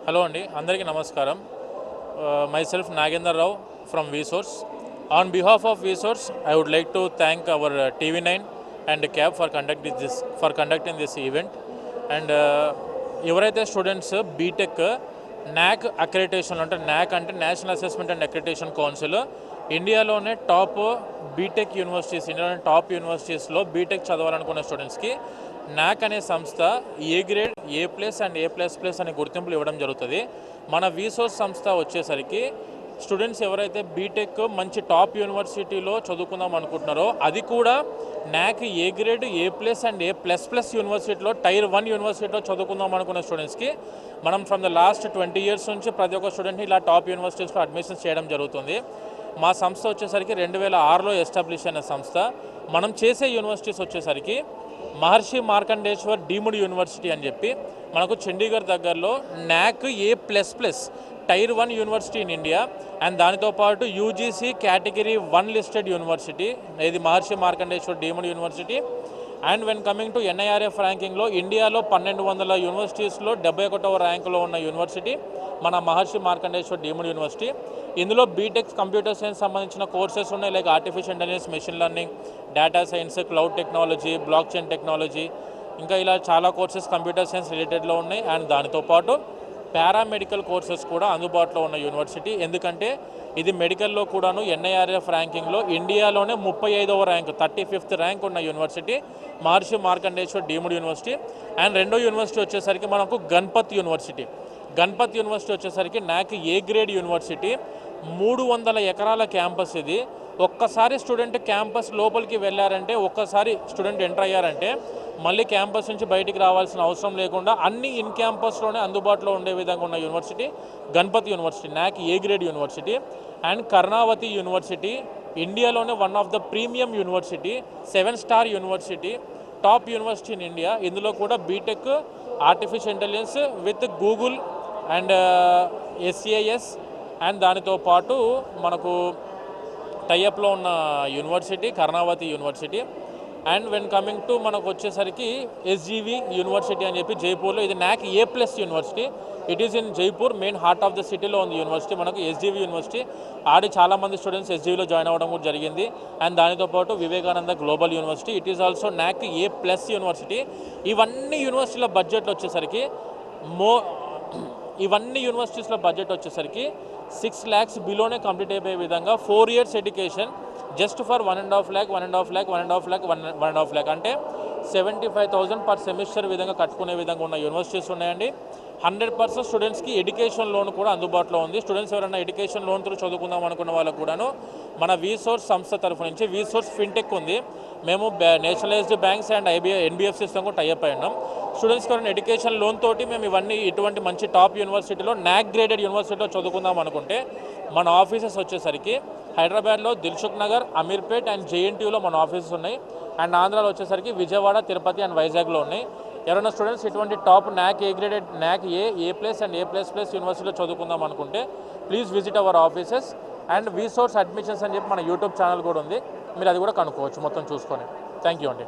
Hello అండి, అందరికీ నమస్కారం. Myself Nagender Rao from VSource. On behalf of VSource, I would like to thank our TV9 and CAB for conducting this event. And ఎవరైతే students BTech నాక్ accreditation అంటే నాక్ అంటే national assessment and accreditation council ఇండియాలోనే top BTech universities, ఇండియాలోని top యూనివర్సిటీస్లో BTech చదవాలనుకున్న స్టూడెంట్స్కి నాక్ అనే సంస్థ A grade, A+ and A++ అనే గుర్తింపులు ఇవ్వడం జరుగుతుంది. మన VSource సంస్థ వచ్చేసరికి స్టూడెంట్స్ ఎవరైతే బీటెక్ మంచి టాప్ యూనివర్సిటీలో చదువుకుందాం అనుకుంటున్నారో, అది కూడా నాక్ A grade, A+ and A++ యూనివర్సిటీలో టైర్ 1 యూనివర్సిటీలో చదువుకుందాం అనుకున్న స్టూడెంట్స్కి మనం ఫ్రమ్ ద లాస్ట్ 20 years నుంచి ప్రతి ఒక్క స్టూడెంట్ని ఇలా టాప్ యూనివర్సిటీస్లో అడ్మిషన్స్ చేయడం జరుగుతుంది. మా సంస్థ వచ్చేసరికి 2006లో ఎస్టాబ్లిష్ అయిన సంస్థ. మనం చేసే యూనివర్సిటీస్ వచ్చేసరికి మహర్షి మార్కండేశ్వర్ డీమ్డ్ యూనివర్సిటీ అని చెప్పి మనకు చండీగఢ్ దగ్గరలో NAAC A++ tier 1 university in India. And దానితో పాటు UGC కేటగిరీ 1 లిస్టెడ్ యూనివర్సిటీ, ఇది Maharishi Markandeshwar deemed university. And when coming to NIRF ర్యాంకింగ్లో ఇండియాలో 1200 యూనివర్సిటీస్లో 71వ ర్యాంకులో ఉన్న యూనివర్సిటీ మన మహర్షి మార్కండేశ్వర్ డీమ్డ్ యూనివర్సిటీ. ఇందులో బీటెక్ కంప్యూటర్ సైన్స్ సంబంధించిన కోర్సెస్ ఉన్నాయి, like artificial intelligence, machine learning, data science, cloud technology, blockchain technology, ఇంకా ఇలా చాలా కోర్సెస్ కంప్యూటర్ సైన్స్ రిలేటెడ్లో ఉన్నాయి. అండ్ దానితో పాటు పారామెడికల్ కోర్సెస్ కూడా అందుబాటులో ఉన్న యూనివర్సిటీ. ఎందుకంటే ఇది మెడికల్లో కూడాను NIRF ర్యాంకింగ్లో ఇండియాలోనే 35వ ర్యాంక్, 35th ర్యాంక్ ఉన్న university Maharshi Markandeshwar deemed university. And రెండో యూనివర్సిటీ వచ్చేసరికి మనకు గణపత్ యూనివర్సిటీ. గణపత్ యూనివర్సిటీ వచ్చేసరికి నాక్ ఏ గ్రేడ్ యూనివర్సిటీ, 300 ఎకరాల క్యాంపస్ ఇది. ఒక్కసారి స్టూడెంట్ క్యాంపస్ లోపలికి వెళ్ళారంటే, ఒక్కసారి స్టూడెంట్ ఎంటర్ అయ్యారంటే మళ్ళీ క్యాంపస్ నుంచి బయటికి రావాల్సిన అవసరం లేకుండా అన్ని ఇన్ క్యాంపస్లోనే అందుబాటులో ఉండే విధంగా ఉన్న university Ganpat university, NAAC A grade university. And Karnavati university, ఇండియాలోనే one of the premium university, 7 star university, top university in India. ఇందులో కూడా BTech, artificial intelligence with Google and SAS and దానితో పాటు మనకు టైఅప్లో ఉన్న university Karnavati university. And when coming to మనకు వచ్చేసరికి SGV యూనివర్సిటీ అని చెప్పి జైపూర్లో, ఇది నాక్ A+ university. It is in Jaipur, main heart of the సిటీలో ఉంది యూనివర్సిటీ. మనకు SGV యూనివర్సిటీ చాలామంది స్టూడెంట్స్ SGVలో జాయిన్ అవ్వడం కూడా జరిగింది. అండ్ దానితో పాటు Vivekananda global university, it is also నాక్ A+ యూనివర్సిటీ. ఇవన్నీ యూనివర్సిటీల బడ్జెట్లు వచ్చేసరికి ఇవన్నీ యూనివర్సిటీస్లో బడ్జెట్ వచ్చేసరికి 6 lakhs బిలోనే కంప్లీట్ అయిపోయే విధంగా 4 years education just for 1.5 lakh అంటే 75,000 పర్ సెమిస్టర్ విధంగా కట్టుకునే విధంగా ఉన్న యూనివర్సిటీస్ ఉన్నాయండి. 100% స్టూడెంట్స్కి ఎడ్యుకేషన్ లోన్ కూడా అందుబాటులో ఉంది. స్టూడెంట్స్ ఎవరైనా ఎడ్యుకేషన్ లోన్ త్రూ చదువుకుందాం అనుకున్న వాళ్ళకు కూడాను మన VSource సంస్థ తరఫు నుంచి VSource ఫిన్టెక్ ఉంది. మేము నేషనలైజ్డ్ బ్యాంక్స్ అండ్ NBFCస్తో కూడా టైఅప్ అయి ఉన్నాం. స్టూడెంట్స్కి ఎవరైనా ఎడ్యుకేషన్ లోన్ తోటి మేము ఇటువంటి మంచి టాప్ యూనివర్సిటీలో నాక్ గ్రేడెడ్ యూనివర్సిటీలో చదువుకుందాం అనుకుంటే మన ఆఫీసెస్ వచ్చేసరికి హైదరాబాద్లో దిల్సుఖ్ నగర్, అమీర్పేట్ అండ్ JNTUలో మన ఆఫీసెస్ ఉన్నాయి. అండ్ ఆంధ్రాలో వచ్చేసరికి విజయవాడ, తిరుపతి అండ్ వైజాగ్లో ఉన్నాయి. ఎవరైనా స్టూడెంట్స్ ఇటువంటి టాప్ నాక్ ఏ గ్రేడెడ్, నాక్ A+ అండ్ A++ యూనివర్సిటీలో చదువుకుందాం అనుకుంటే please visit our offices. And VSource admissions అని చెప్పి మన యూట్యూబ్ ఛానల్ కూడా ఉంది, మీరు అది కూడా కనుక్కోవచ్చు మొత్తం చూసుకొని. థ్యాంక్ యూ అండి.